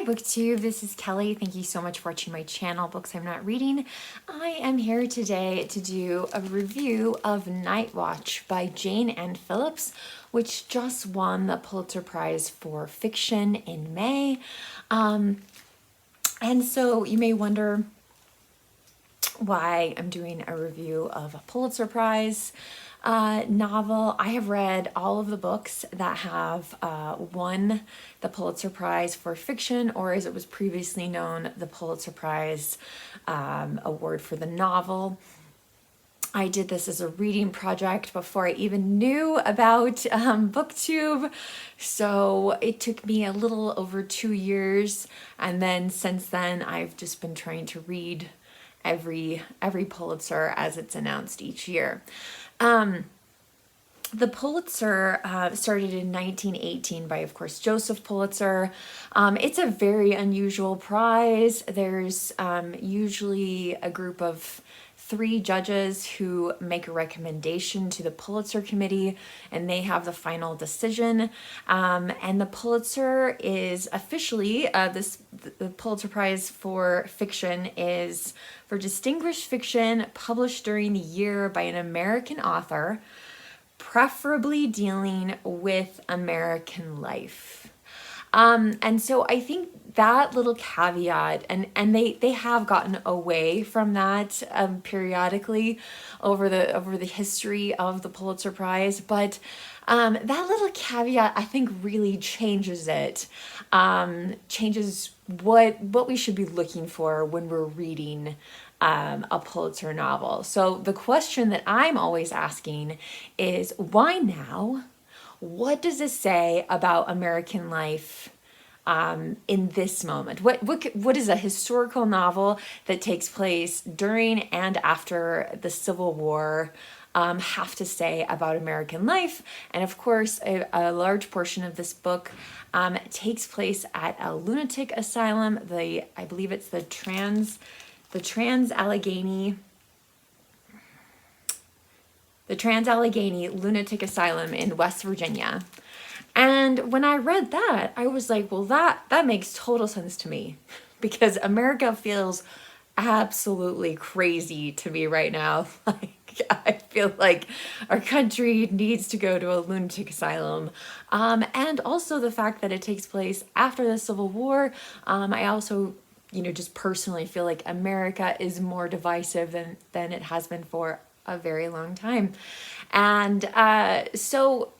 Hi booktube, this is Kelly. Thank you so much for watching my channel, Books I'm Not Reading. I am here today to do a review of Night Watch by Jayne and Phillips, which just won the Pulitzer Prize for fiction in May. And so you may wonder why I'm doing a review of a Pulitzer Prize novel. I have read all of the books that have won the Pulitzer Prize for fiction, or as it was previously known, the Pulitzer Prize award for the novel. I did this as a reading project before I even knew about booktube, so it took me a little over 2 years, and then since then I've just been trying to read every Pulitzer as it's announced each year. The Pulitzer started in 1918 by, of course, Joseph Pulitzer. It's a very unusual prize. There's usually a group of 3 judges who make a recommendation to the Pulitzer Committee, and they have the final decision. And the Pulitzer is officially, the Pulitzer Prize for fiction is for distinguished fiction published during the year by an American author, preferably dealing with American life. And so I think that little caveat, and they have gotten away from that periodically over the history of the Pulitzer Prize, but that little caveat I think really changes it, changes what we should be looking for when we're reading a Pulitzer novel. So the question that I'm always asking is, why now? What does this say about American life in this moment? What is a historical novel that takes place during and after the Civil War have to say about American life? And of course, a large portion of this book takes place at a lunatic asylum. I believe it's the Trans-Allegheny Lunatic Asylum in West Virginia. And when I read that, I was like, well, that makes total sense to me, because America feels absolutely crazy to me right now. Like, I feel like our country needs to go to a lunatic asylum. And also the fact that it takes place after the Civil War. I also just personally feel like America is more divisive than it has been for a very long time. And so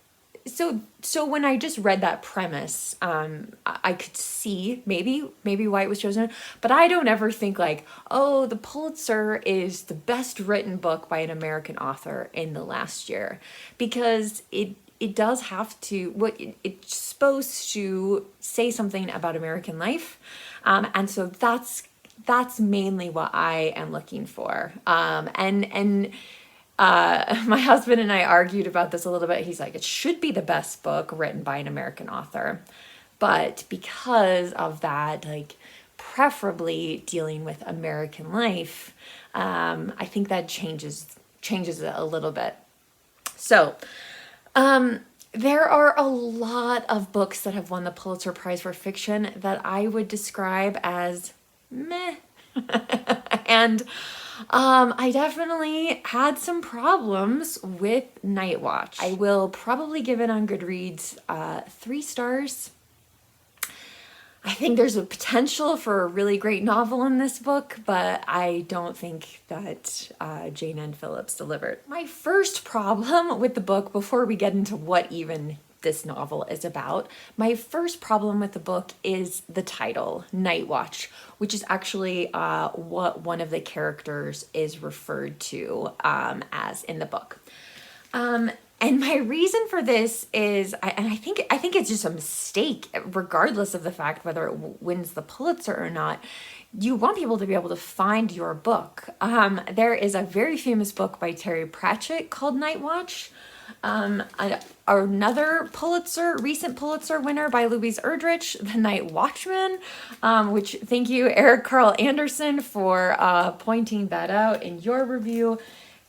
when I just read that premise, I could see maybe why it was chosen, but I don't ever think like, oh, the Pulitzer is the best written book by an American author in the last year, because it does have to, it's supposed to say something about American life. And so that's mainly what I am looking for. My husband and I argued about this a little bit. He's like, it should be the best book written by an American author. But because of that, like preferably dealing with American life, I think that changes it a little bit. So, there are a lot of books that have won the Pulitzer Prize for fiction that I would describe as meh. And I definitely had some problems with Night Watch. I will probably give it on Goodreads 3 stars. I think there's a potential for a really great novel in this book, but I don't think that Jayne and Phillips delivered. My first problem with the book, before we get into what even this novel is about, my first problem with the book is the title, Night Watch, which is actually what one of the characters is referred to as in the book. And my reason for this is, I think it's just a mistake, regardless of the fact whether it wins the Pulitzer or not. You want people to be able to find your book. There is a very famous book by Pratchett called Night Watch. Another recent Pulitzer winner by Louise Erdrich, The Night Watchman, which thank you, Eric Carl Anderson, for pointing that out in your review.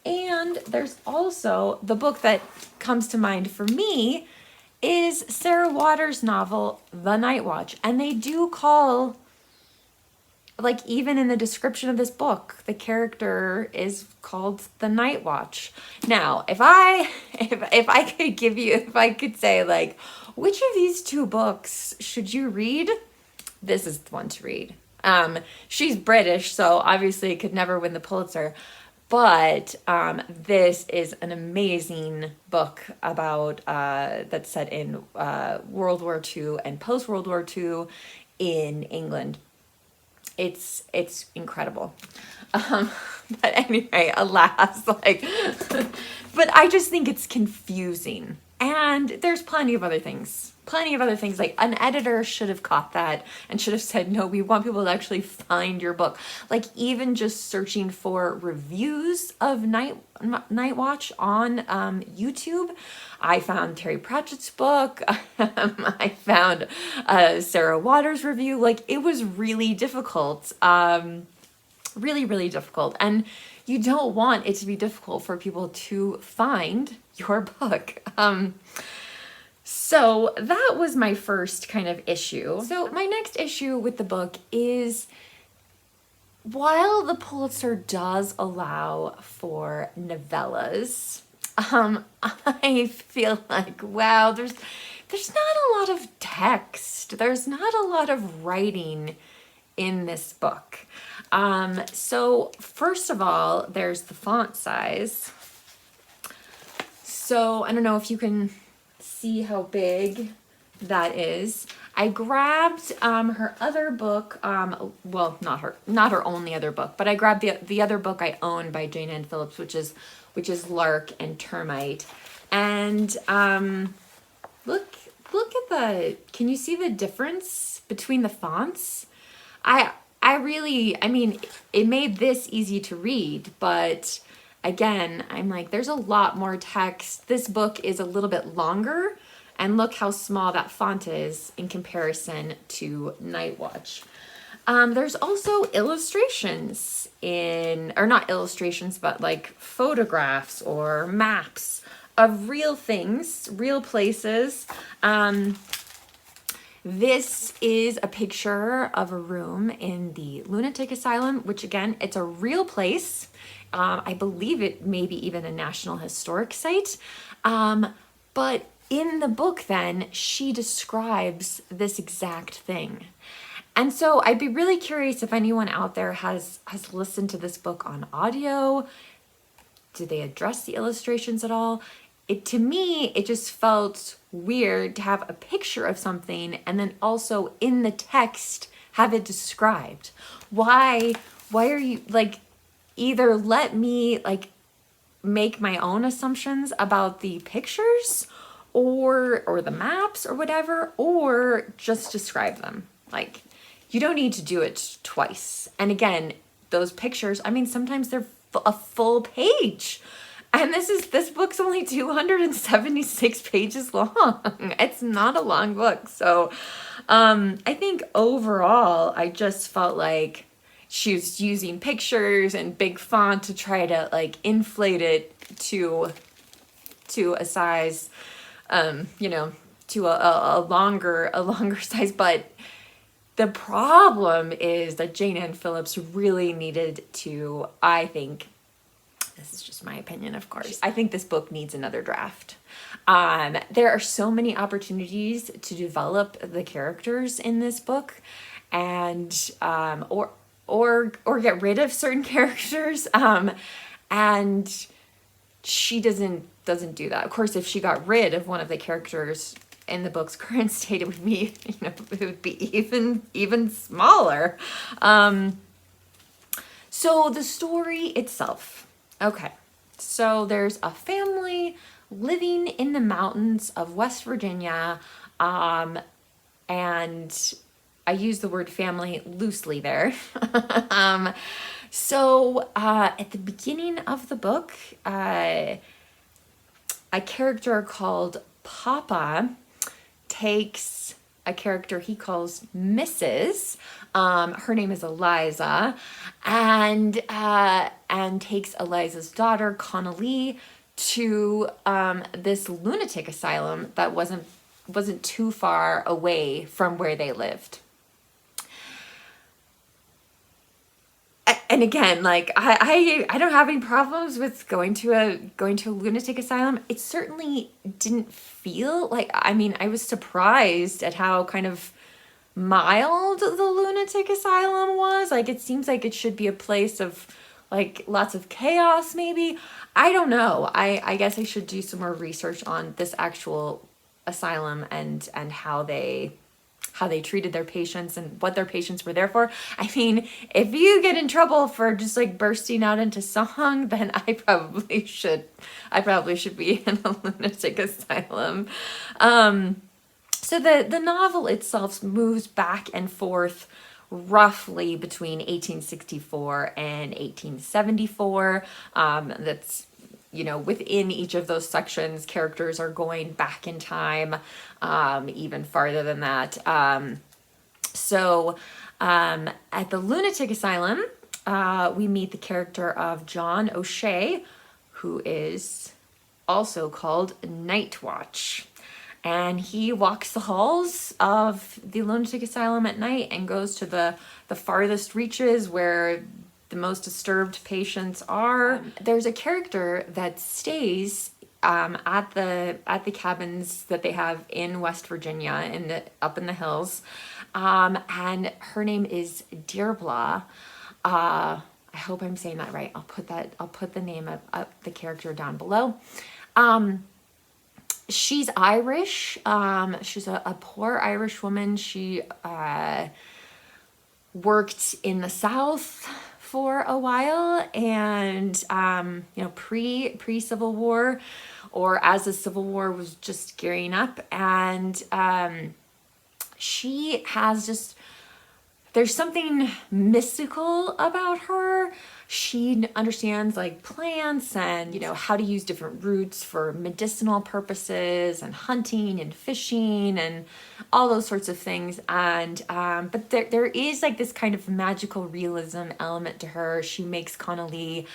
And there's also the book that comes to mind for me is Sarah Waters' novel, The Night Watch. And they do call, like, even in the description of this book, the character is called The Night Watch. Now, if I could say, like, which of these two books should you read? This is the one to read. She's British, so obviously could never win the Pulitzer. But this is an amazing book about that's set in World War II and post-World War II in England. It's incredible. But anyway, alas, like, but I just think it's confusing. And there's plenty of other things. Like, an editor should have caught that and should have said, no, we want people to actually find your book. Like, even just searching for reviews of Night Watch on YouTube, I found Terry Pratchett's book. I found Sarah Waters' review. Like, it was really difficult. Really, really difficult. And you don't want it to be difficult for people to find your book. So that was my first kind of issue. So my next issue with the book is, while the Pulitzer does allow for novellas, I feel like, wow, there's not a lot of text. There's not a lot of writing in this book. So first of all, there's the font size. So I don't know if you can see how big that is. I grabbed her other book, well, not her only other book, but I grabbed the other book I own by Jayne and Phillips, which is Lark and Termite. And look at can you see the difference between the fonts? I mean, it made this easy to read, but again, I'm like, there's a lot more text. This book is a little bit longer, and look how small that font is in comparison to Night Watch. There's also illustrations or not illustrations, but like photographs or maps of real things, real places. This is a picture of a room in the lunatic asylum, which again, it's a real place. I believe it may be even a National Historic Site. But in the book then, she describes this exact thing. And so I'd be really curious if anyone out there has listened to this book on audio. Do they address the illustrations at all? To me, it just felt weird to have a picture of something and then also in the text have it described. Why are you, like, either let me like make my own assumptions about the pictures or the maps or whatever, or just describe them. Like, you don't need to do it twice. And again, those pictures, I mean, sometimes they're a full page. And this book's only 276 pages long. It's not a long book. So I think overall, I just felt like she was using pictures and big font to try to like inflate it to a size, to a longer size. But the problem is that Jayne and Phillips really needed to, I think, this is just my opinion, of course, I think this book needs another draft. There are so many opportunities to develop the characters in this book, and or get rid of certain characters. And she doesn't do that. Of course, if she got rid of one of the characters in the book's current state, it would be, it would be even smaller. So the story itself. Okay, so there's a family living in the mountains of West Virginia, and I use the word family loosely there. So at the beginning of the book, a character called Papa takes a character he calls Mrs. Her name is Eliza, and takes Eliza's daughter, Connolly, to this lunatic asylum that wasn't wasn't too far away from where they lived. And again, like I don't have any problems with going to a lunatic asylum. It certainly didn't feel like, I mean, I was surprised at how kind of mild the lunatic asylum was. Like, it seems like it should be a place of like lots of chaos, maybe. I don't know. I guess I should do some more research on this actual asylum and how they treated their patients and what their patients were there for. I mean, if you get in trouble for just like bursting out into song, then I probably should be in a lunatic asylum. So the novel itself moves back and forth roughly between 1864 and 1874. That's, within each of those sections, characters are going back in time, even farther than that. So at the lunatic asylum, we meet the character of John O'Shea, who is also called Night Watch. And he walks the halls of the lunatic asylum at night and goes to the farthest reaches where the most disturbed patients are. There's a character that stays at the cabins that they have in West Virginia, up in the hills, and her name is Dearblah. I hope I'm saying that right. I'll put the name of the character down below. She's Irish. She's a poor Irish woman. She worked in the South for a while, and pre Civil War, or as the Civil War was just gearing up, and she has there's something mystical about her. She understands like plants and, how to use different roots for medicinal purposes and hunting and fishing and all those sorts of things. And, but there is like this kind of magical realism element to her. She makes Connolly,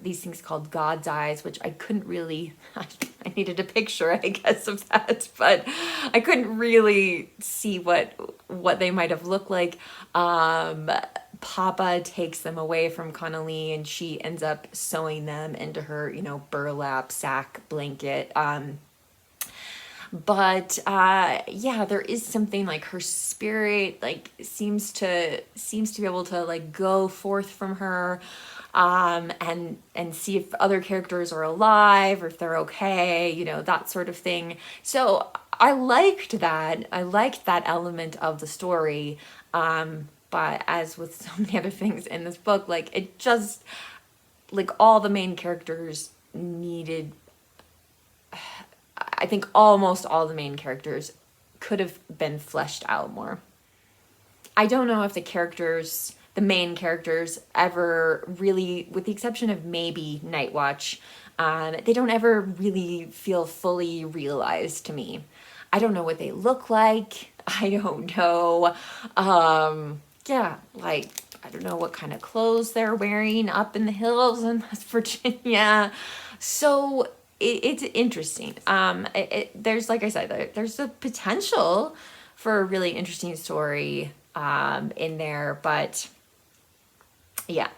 these things called God's eyes, which I couldn't really, I needed a picture, I guess, of that, but I couldn't really see what they might have looked like. Papa takes them away from Connolly, and she ends up sewing them into her, burlap sack blanket. But there is something like her spirit, like seems to be able to like go forth from her, and see if other characters are alive or if they're okay, that sort of thing. So I liked that. I liked that element of the story. But as with so many other things in this book, like it just, like all the main characters needed, I think almost all the main characters could have been fleshed out more. I don't know if the main characters ever really, with the exception of maybe Night Watch, they don't ever really feel fully realized to me. I don't know what they look like. I don't know. Like, I don't know what kind of clothes they're wearing up in the hills in West Virginia. So it's interesting. There's, like I said, there's the potential for a really interesting story in there, but yeah.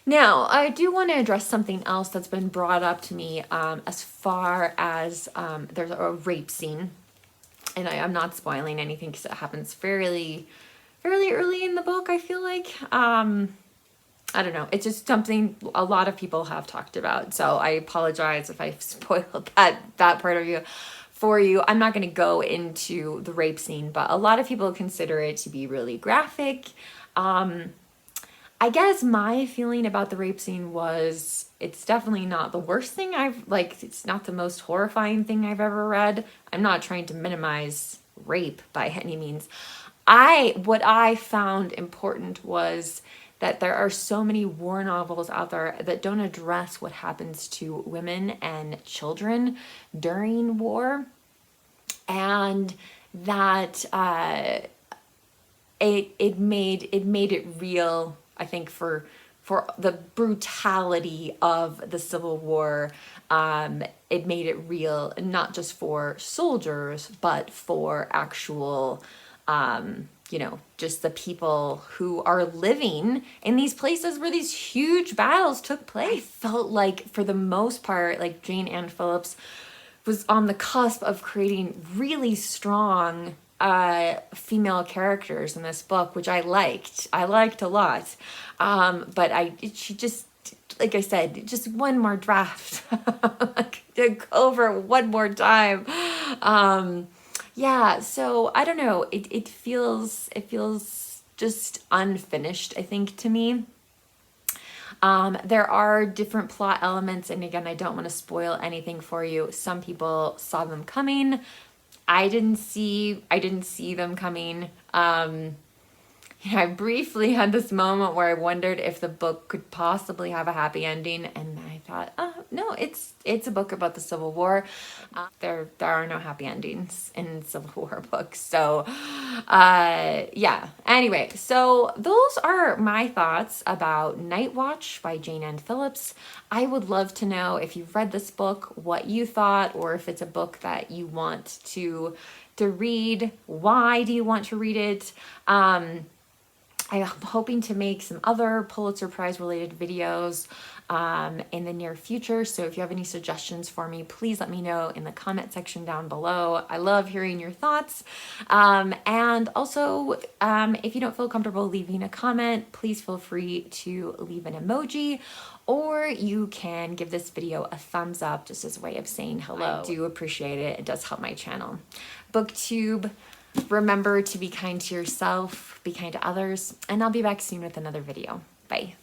Now, I do want to address something else that's been brought up to me as far as there's a rape scene. And I'm not spoiling anything because it happens fairly early in the book, I feel like. I don't know. It's just something a lot of people have talked about. So I apologize if I spoiled that part of you for you. I'm not going to go into the rape scene, but a lot of people consider it to be really graphic. I guess my feeling about the rape scene was it's definitely not the worst thing it's not the most horrifying thing I've ever read. I'm not trying to minimize rape by any means. What I found important was that there are so many war novels out there that don't address what happens to women and children during war, and that it made it real, I think, for for the brutality of the Civil War. It made it real, not just for soldiers, but for actual, you know, just the people who are living in these places where these huge battles took place. I felt like, for the most part, like Jayne and Phillips was on the cusp of creating really strong female characters in this book, which I liked a lot. But she just, like I said, just one more draft, like, to go over one more time. Yeah, so I don't know. It feels just unfinished, I think, to me. There are different plot elements, and again, I don't want to spoil anything for you. Some people saw them coming. I didn't see them coming. I briefly had this moment where I wondered if the book could possibly have a happy ending, and I thought, oh, no, it's a book about the Civil War. There are no happy endings in Civil War books. So, yeah. Anyway, so those are my thoughts about Night Watch by Jayne and Phillips. I would love to know, if you've read this book, what you thought, or if it's a book that you want to read. Why do you want to read it? I'm hoping to make some other Pulitzer Prize related videos in the near future. So if you have any suggestions for me, please let me know in the comment section down below. I love hearing your thoughts. And also, if you don't feel comfortable leaving a comment, please feel free to leave an emoji, or you can give this video a thumbs up just as a way of saying hello. I do appreciate it. It does help my channel. Booktube. Remember to be kind to yourself, be kind to others, and I'll be back soon with another video. Bye.